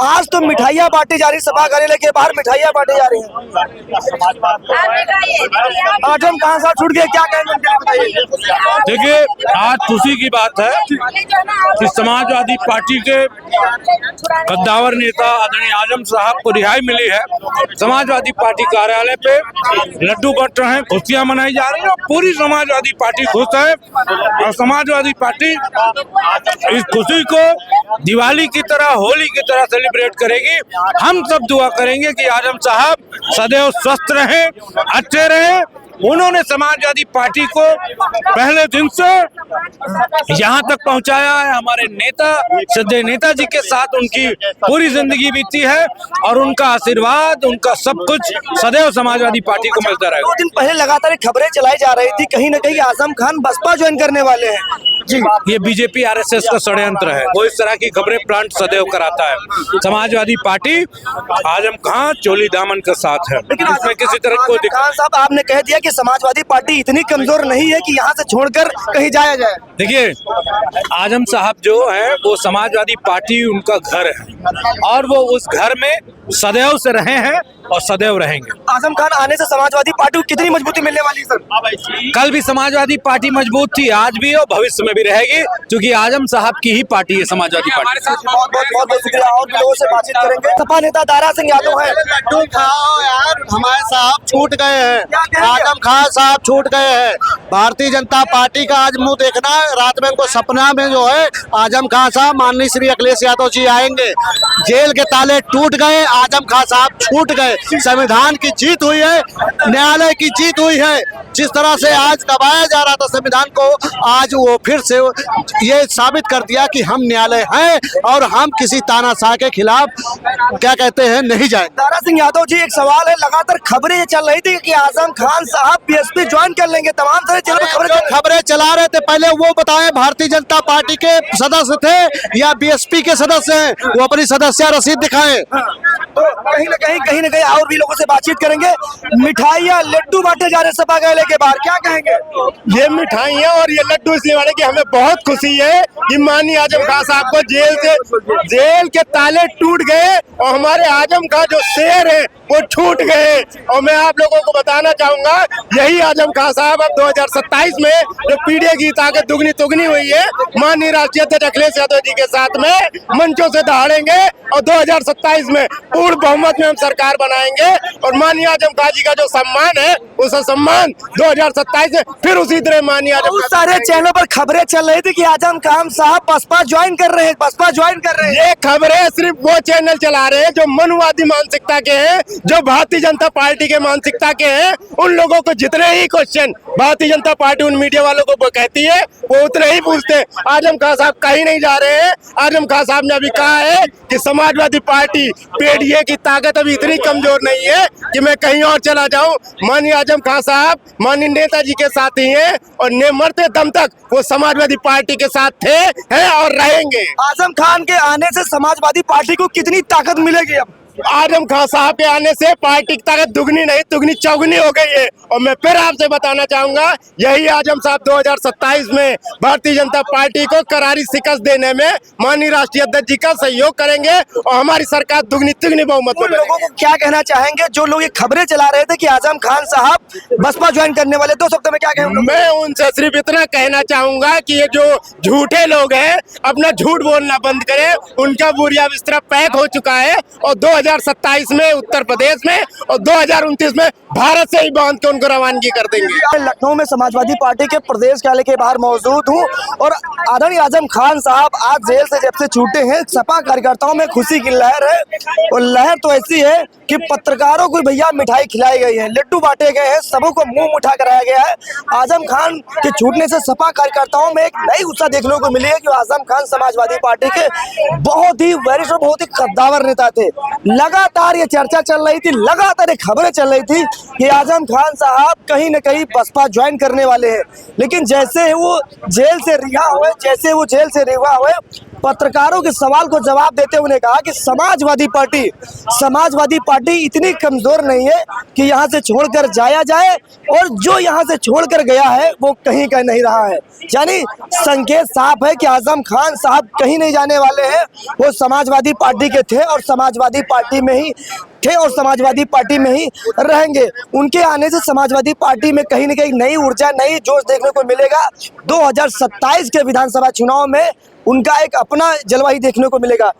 आज तो मिठाइयाँ बांटी जा रही, सभा कार्यालय के बाहर मिठाइयाँ बांटी जा रही हैं। आजम खान साहब छूट गए, क्या कहेंगे उनके लिए बताइए। देखिए, आज खुशी की बात है कि समाजवादी पार्टी के कद्दावर नेता आदरणीय आजम साहब को रिहाई मिली है। समाजवादी पार्टी कार्यालय पे लड्डू बंट रहे हैं, खुशियां मनाई जा रही है और पूरी समाजवादी पार्टी खुश है। और समाजवादी पार्टी इस खुशी को दिवाली की तरह, होली की तरह सेलिब्रेट करेगी। हम सब दुआ करेंगे कि आजम साहब सदैव स्वस्थ रहें, अच्छे रहें। उन्होंने समाजवादी पार्टी को पहले दिन से यहाँ तक पहुँचाया है। हमारे नेता श्रद्धेय नेताजी के साथ उनकी पूरी जिंदगी बीती है और उनका आशीर्वाद, उनका सब कुछ सदैव समाजवादी पार्टी को मिलता रहेगा। 2 दिन पहले लगातार खबरें चलाई जा रही थी, कहीं न कहीं आजम खान बसपा ज्वाइन करने वाले हैं। जी, ये बीजेपी आरएसएस का षड्यंत्र है। वो इस तरह की खबरें प्लांट सदैव कराता है। समाजवादी पार्टी आजम खान चोली दामन के साथ है, लेकिन इसमें किसी तरह को खान साहब आपने कह दिया कि समाजवादी पार्टी इतनी कमजोर नहीं है कि यहाँ से छोड़कर कहीं जाया जाए। देखिए, आजम साहब जो है वो समाजवादी पार्टी उनका घर है और वो उस घर में सदैव से रहे हैं और सदैव रहेंगे। आजम खान आने से समाजवादी पार्टी को कितनी मजबूती मिलने वाली है सर? कल भी समाजवादी पार्टी मजबूत थी, आज भी और भविष्य में भी रहेगी, क्योंकि आजम साहब की ही पार्टी है समाजवादी पार्टी। बहुत शुक्रिया। और भी लोगों से बातचीत करेंगे। सपा नेता दारा सिंह यादव है। लड्डू खाओ यार, हमारे साहब छूट गए हैं, आजम खान साहब छूट गए हैं। भारतीय जनता पार्टी का आज मुंह देखना है। रात में इनको सपना में जो है आजम खान साहब, माननीय श्री अखिलेश यादव जी आएंगे। जेल के ताले टूट गए, आजम खान साहब छूट गए। संविधान की जीत हुई है, न्यायालय की जीत हुई है। जिस तरह से आज दबाया जा रहा था संविधान को, आज वो फिर से ये साबित कर दिया कि हम न्यायालय हैं और हम किसी तानाशाह के खिलाफ क्या कहते हैं नहीं जाएंगे। दारा सिंह यादव जी, एक सवाल है, लगातार खबरें चल रही थी कि आजम खान साहब बीएसपी ज्वाइन कर लेंगे। तमाम तरह खबरें चला रहे थे, पहले वो बताएं भारतीय जनता पार्टी के सदस्य थे या बीएसपी के सदस्य हैं, वो अपनी सदस्य रसीद दिखाएं। तो कहीं न कहीं और भी लोगों से बातचीत करेंगे। मिठाइयाँ लड्डू बांटे जा रहे सपा कार्यालय के बाहर, क्या कहेंगे? ये मिठाइयाँ और ये लड्डू इसलिए बांटे कि हमें बहुत खुशी है कि माननीय आजम खान साहब को जेल के ताले टूट गए और हमारे आजम खान जो शेर है वो छूट गए। और मैं आप लोगों को बताना चाहूंगा, यही आजम खान साहब अब 2027 में जो पीढ़ी की ताकत दुगनी तुगनी हुई है, माननीय राष्ट्रीय अध्यक्ष अखिलेश यादव जी के साथ में मंचों से दहाड़ेंगे और 2027 में पूर्ण बहुमत में हम सरकार बनाएंगे। और माननीय आजम खान जी का जो सम्मान है, उस सम्मान 2027 में फिर उसी तरह माननीय आजम। सारे चैनलों पर खबरें चल रही थी कि आजम खान साहब बसपा ज्वाइन कर रहे हैं, बसपा ज्वाइन कर रहे हैं। ये खबरें सिर्फ वो चैनल चला रहे हैं जो मनुवादी मानसिकता के हैं, जो भारतीय जनता पार्टी के मानसिकता के हैं। उन लोगों को जितने ही क्वेश्चन भारतीय जनता पार्टी उन मीडिया वालों को कहती है, वो उतने ही पूछते हैं। आजम खान साहब कहीं नहीं जा रहे हैं। आजम खान साहब ने अभी कहा है कि समाजवादी पार्टी पीडीए की ताकत अभी इतनी कमजोर नहीं है कि मैं कहीं और चला जाऊं। माननीय आजम खान साहब माननीय नेताजी के साथ ही हैं और मरते दम तक वो समाजवादी पार्टी के साथ थे, हैं और रहेंगे। आजम खान के आने से समाजवादी पार्टी को कितनी ताकत मिलेगी? अब आजम खान साहब के आने से पार्टी की ताकत दुगनी नहीं दुगनी चौगुनी हो गई है। और मैं फिर आपसे बताना चाहूंगा, यही आजम साहब 2027 में भारतीय जनता पार्टी को करारी शिकस्त देने में माननीय राष्ट्रीय अध्यक्ष जी का सहयोग करेंगे और हमारी सरकार दुगनी तिगनी बहुमत में। लोगों को क्या कहना चाहेंगे जो लोग ये खबरें चला रहे थे कि आजम खान साहब बसपा ज्वाइन करने वाले? 2 शब्द में क्या कहेंगे? मैं उनसे सिर्फ इतना कहना चाहूंगा कि ये जो झूठे लोग हैं, अपना झूठ बोलना बंद करें। उनका बुरिया बिस्तरा पैक हो चुका है और 2027 में उत्तर प्रदेश में और 2029 में भारत से ही बांध के उनको रवानगी कर देंगे। लखनऊ में समाजवादी पार्टी के प्रदेश कार्यालय के बाहर मौजूद हूँ और आदरणीय आजम खान साहब आज जेल से जब से छूटे हैं, सपा कार्यकर्ताओं में खुशी की लहर है। और लहर तो ऐसी है कि पत्रकारों को भैया मिठाई खिलाई गई है, लड्डू बांटे गए हैं, सबों को मुंह उठा कराया गया है। आजम खान के छूटने से सपा कार्यकर्ताओं में एक नई उत्साह देखने को मिली है कि आजम खान समाजवादी पार्टी के बहुत ही वरिष्ठ और बहुत ही कद्दावर नेता थे। लगातार ये चर्चा चल रही थी, लगातार ये खबरें चल रही थी कि आजम खान साहब कहीं न कहीं बसपा ज्वाइन करने वाले हैं। लेकिन जैसे वो जेल से रिहा हुए, पत्रकारों के सवाल को जवाब देते हुए उन्होंने कहा कि समाजवादी पार्टी इतनी कमजोर नहीं है कि यहाँ से छोड़कर जाया जाए, और जो यहाँ से छोड़कर गया है वो कहीं का नहीं रहा है। यानी संकेत साफ है कि आजम खान साहब कहीं नहीं जाने वाले हैं। वो समाजवादी पार्टी के थे और समाजवादी पार्टी में ही थे और समाजवादी पार्टी में ही रहेंगे। उनके आने से समाजवादी पार्टी में कहीं न कहीं नई ऊर्जा, नई जोश देखने को मिलेगा। 2027 के विधानसभा चुनाव में उनका एक अपना जलवा ही देखने को मिलेगा।